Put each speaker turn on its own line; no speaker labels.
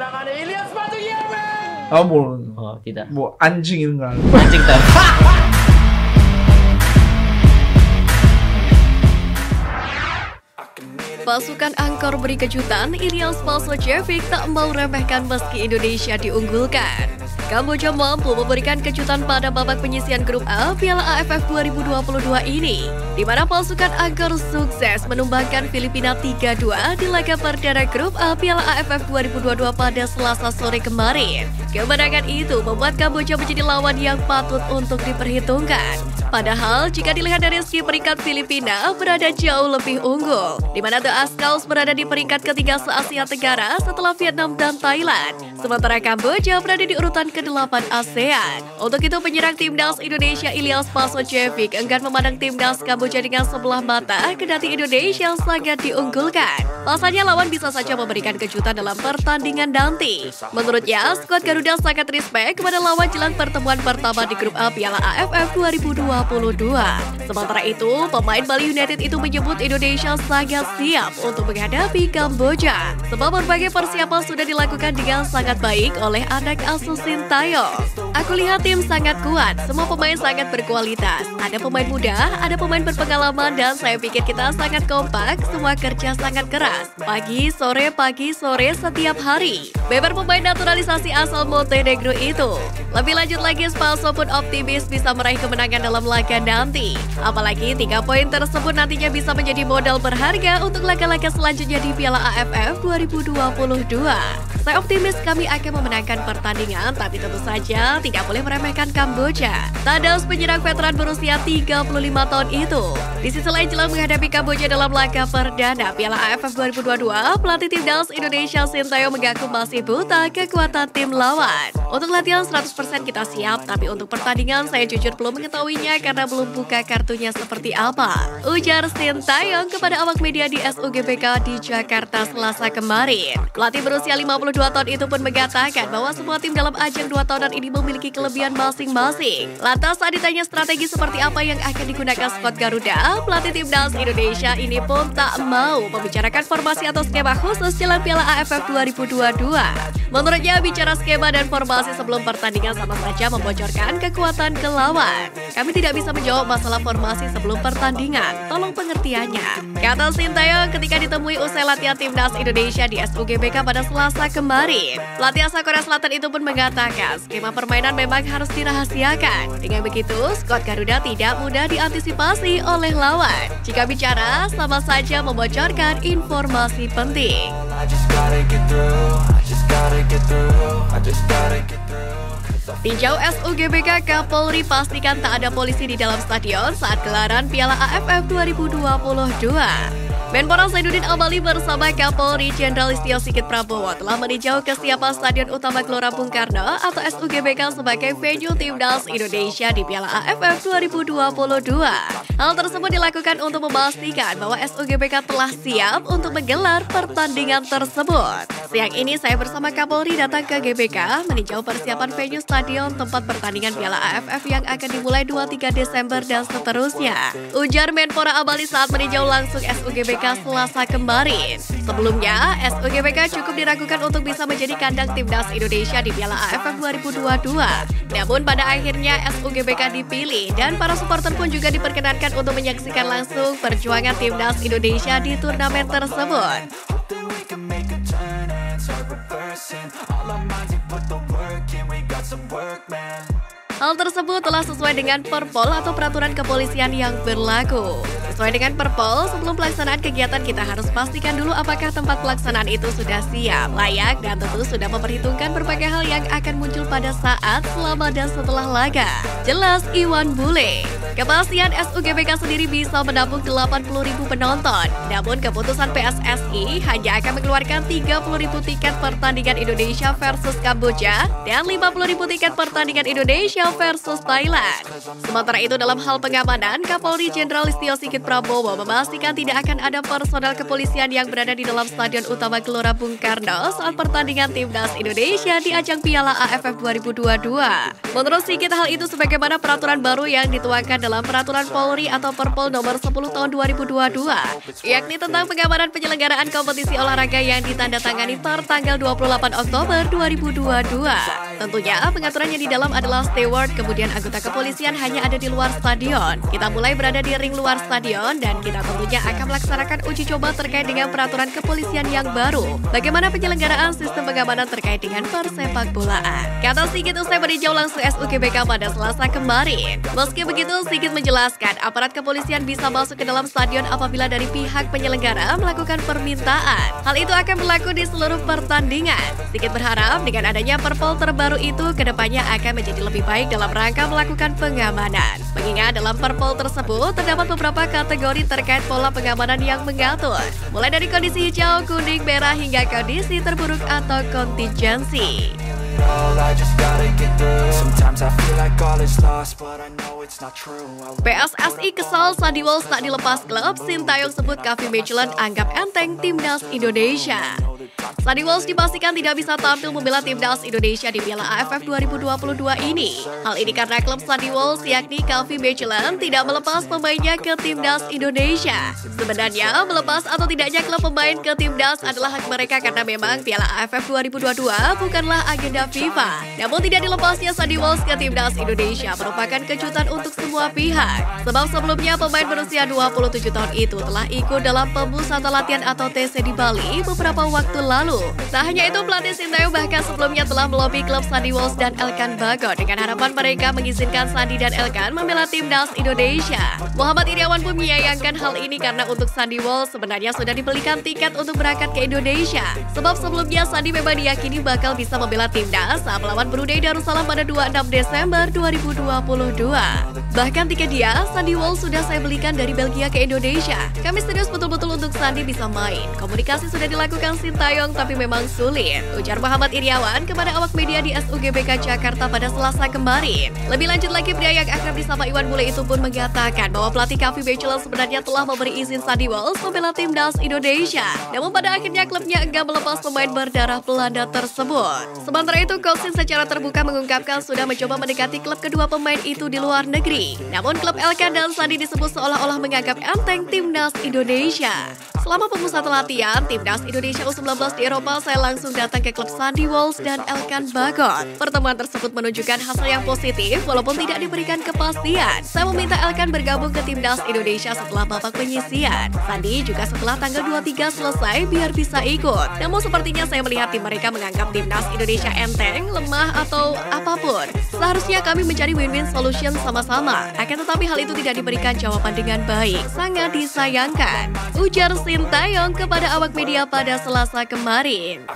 tangannya Ilyas Batu Yemen.
Oh, tidak.
Anjing itu enggak.
Anjing tak.
Pasukan Angkor beri kejutan, Ilyas Palsojevic tak mau remehkan meski Indonesia diunggulkan. Kamboja mampu memberikan kejutan pada babak penyisihan grup A Piala AFF 2022 ini, di mana pasukan Angkor sukses menumbangkan Filipina 3-2 di laga perdana grup A Piala AFF 2022 pada Selasa sore kemarin. Kemenangan itu membuat Kamboja menjadi lawan yang patut untuk diperhitungkan. Padahal jika dilihat dari segi peringkat, Filipina berada jauh lebih unggul, di mana The Azkals berada di peringkat ketiga se-Asia Tenggara setelah Vietnam dan Thailand. Sementara Kamboja berada di urutan ke-8 ASEAN. Untuk itu penyerang timnas Indonesia Ilyas Palsojevic enggan memandang timnas Kamboja dengan sebelah mata, kendati Indonesia sangat diunggulkan. Pasalnya lawan bisa saja memberikan kejutan dalam pertandingan nanti. Menurutnya, skuad Garuda sangat respect kepada lawan jelang pertemuan pertama di grup A Piala AFF 2022. Sementara itu, pemain Bali United itu menyebut Indonesia sangat siap untuk menghadapi Kamboja, sebab berbagai persiapan sudah dilakukan dengan sangat baik oleh anak asuh Sintayong. Aku lihat tim sangat kuat, semua pemain sangat berkualitas. Ada pemain muda, ada pemain berpengalaman, dan saya pikir kita sangat kompak, semua kerja sangat keras. Pagi, sore setiap hari. Beber pemain naturalisasi asal Montenegro itu. Lebih lanjut lagi, Spalso pun optimis bisa meraih kemenangan dalam laga nanti. Apalagi 3 poin tersebut nantinya bisa menjadi modal berharga untuk laga-laga selanjutnya di Piala AFF 2022. Saya optimis kami akan memenangkan pertandingan, tapi tentu saja tidak boleh meremehkan Kamboja. Tandas penyerang veteran berusia 35 tahun itu. Di sisi lain jelang menghadapi Kamboja dalam laga perdana Piala AFF 2022, pelatih timnas Indonesia Sintayong mengaku masih buta kekuatan tim lawan. Untuk latihan 100% kita siap, tapi untuk pertandingan saya jujur belum mengetahuinya karena belum buka kartunya seperti apa, ujar Sintayong kepada awak media di SUGBK di Jakarta Selasa kemarin. Pelatih berusia 52 tahun itu pun mengatakan bahwa semua tim dalam ajang 2 tahunan ini memiliki kelebihan masing-masing. Lantas saat ditanya strategi seperti apa yang akan digunakan skuad Garuda, pelatih timnas Indonesia ini pun tak mau membicarakan formasi atau skema khusus jelang Piala AFF 2022. Menurutnya, bicara skema dan formasi sebelum pertandingan sama saja membocorkan kekuatan ke lawan. Kami tidak bisa menjawab masalah formasi sebelum pertandingan, tolong pengertiannya, kata Sintayong ketika ditemui usai latihan timnas Indonesia di SUGBK pada Selasa kemarin. Pelatih asal Korea Selatan itu pun mengatakan skema permainan memang harus dirahasiakan. Dengan begitu, skuad Garuda tidak mudah diantisipasi oleh lawan. Jika bicara, sama saja membocorkan informasi penting. Tinjau SUGBK, Kapolri pastikan tak ada polisi di dalam stadion saat gelaran Piala AFF 2022. Menpora Zainuddin Amali bersama Kapolri Jenderal Listio Sigit Prabowo telah meninjau kesiapan Stadion Utama Gelora Bung Karno atau SUGBK sebagai venue timnas Indonesia di Piala AFF 2022. Hal tersebut dilakukan untuk memastikan bahwa SUGBK telah siap untuk menggelar pertandingan tersebut. Siang ini saya bersama Kapolri datang ke GBK meninjau persiapan venue stadion tempat pertandingan Piala AFF yang akan dimulai 2-3 Desember dan seterusnya, ujar Menpora Amali saat meninjau langsung SUGBK Selasa kemarin. Sebelumnya, SUGBK cukup diragukan untuk bisa menjadi kandang timnas Indonesia di Piala AFF 2022. Namun pada akhirnya SUGBK dipilih dan para supporter pun juga diperkenankan untuk menyaksikan langsung perjuangan timnas Indonesia di turnamen tersebut. Hal tersebut telah sesuai dengan Perpol atau peraturan kepolisian yang berlaku. Sesuai dengan Perpol, sebelum pelaksanaan kegiatan kita harus pastikan dulu apakah tempat pelaksanaan itu sudah siap, layak, dan tentu sudah memperhitungkan berbagai hal yang akan muncul pada saat, selama, dan setelah laga. Jelas Iwan Bule. Kepastian SUGBK sendiri bisa menampung 80.000 penonton. Namun keputusan PSSI hanya akan mengeluarkan 30.000 tiket pertandingan Indonesia versus Kamboja dan 50.000 tiket pertandingan Indonesia Indonesia versus Thailand. Sementara itu dalam hal pengamanan, Kapolri Jenderal Listio Sigit Prabowo memastikan tidak akan ada personel kepolisian yang berada di dalam Stadion Utama Gelora Bung Karno saat pertandingan Timnas Indonesia di ajang Piala AFF 2022. Menurut Sigit, hal itu sebagaimana peraturan baru yang dituangkan dalam Peraturan Polri atau Perpol nomor 10 tahun 2022, yakni tentang pengamanan penyelenggaraan kompetisi olahraga yang ditandatangani per tanggal 28 Oktober 2022. Tentunya pengaturannya di dalam adalah steward, kemudian anggota kepolisian hanya ada di luar stadion. Kita mulai berada di ring luar stadion dan kita tentunya akan melaksanakan uji coba terkait dengan peraturan kepolisian yang baru. Bagaimana penyelenggaraan sistem pengamanan terkait dengan persepak bolaan. Kata Sigit usai meninjau langsung SUGBK pada Selasa kemarin. Meski begitu, Sigit menjelaskan aparat kepolisian bisa masuk ke dalam stadion apabila dari pihak penyelenggara melakukan permintaan. Hal itu akan berlaku di seluruh pertandingan. Sigit berharap dengan adanya perpol terbaru itu kedepannya akan menjadi lebih baik dalam rangka melakukan pengamanan. Mengingat dalam perpol tersebut terdapat beberapa kategori terkait pola pengamanan yang mengatur, mulai dari kondisi hijau, kuning, merah hingga kondisi terburuk atau kontingensi. PSSI kesal Sandy Walsh tak dilepas klub, Sintayong sebut Kevin Midtjylland anggap enteng Timnas Indonesia. Sandy Walsh dipastikan tidak bisa tampil membela Timnas Indonesia di Piala AFF 2022 ini. Hal ini karena klub Sandy Walsh yakni Kevin Midtjylland tidak melepas pemainnya ke Timnas Indonesia. Sebenarnya melepas atau tidaknya klub pemain ke Timnas adalah hak mereka karena memang Piala AFF 2022 bukanlah agenda FIFA. Namun tidak dilepasnya Sandy Walsh ke Timnas Indonesia merupakan kejutan untuk semua pihak. Sebab sebelumnya pemain berusia 27 tahun itu telah ikut dalam pemusatan latihan atau TC di Bali beberapa waktu lalu. Tak hanya itu, pelatih Sintayong bahkan sebelumnya telah melobi klub Sandy Walsh dan Elkan Bagot dengan harapan mereka mengizinkan Sandy dan Elkan membela Timnas Indonesia. Muhammad Iriawan pun menyayangkan hal ini karena untuk Sandy Walsh sebenarnya sudah dibelikan tiket untuk berangkat ke Indonesia. Sebab sebelumnya Sandy memang diyakini bakal bisa membela Timnas saat melawan Brunei Darussalam pada 26 Desember 2022. Bahkan tiket dia, Sandy Walsh sudah saya belikan dari Belgia ke Indonesia. Kami serius betul-betul untuk Sandy bisa main. Komunikasi sudah dilakukan Sintayong tapi memang sulit, ujar Muhammad Iriawan kepada awak media di SUGBK Jakarta pada Selasa kemarin. Lebih lanjut lagi, pria yang akrab disapa Iwan Bule itu pun mengatakan bahwa pelatih Kevin Midtjylland sebenarnya telah memberi izin Sandy Walsh membela Timnas Indonesia. Namun pada akhirnya klubnya enggan melepas pemain berdarah Belanda tersebut. Sementara itu, Coach secara terbuka mengungkapkan sudah mencoba mendekati klub kedua pemain itu di luar negeri. Namun klub Elkan dan Sandy disebut seolah-olah menganggap enteng Timnas Indonesia. Selama pemusatan latihan Timnas Indonesia U19 di Eropa, saya langsung datang ke klub Sandy Walsh dan Elkan Bagot. Pertemuan tersebut menunjukkan hasil yang positif walaupun tidak diberikan kepastian. Saya meminta Elkan bergabung ke Timnas Indonesia setelah babak penyisian. Sandy juga setelah tanggal 23 selesai biar bisa ikut. Namun sepertinya saya melihat tim mereka menganggap Timnas Indonesia enteng, lemah atau apapun. Seharusnya kami mencari win-win solution sama-sama. Akan tetapi hal itu tidak diberikan jawaban dengan baik. Sangat disayangkan, ujar Sintayong kepada awak media pada Selasa kemarin.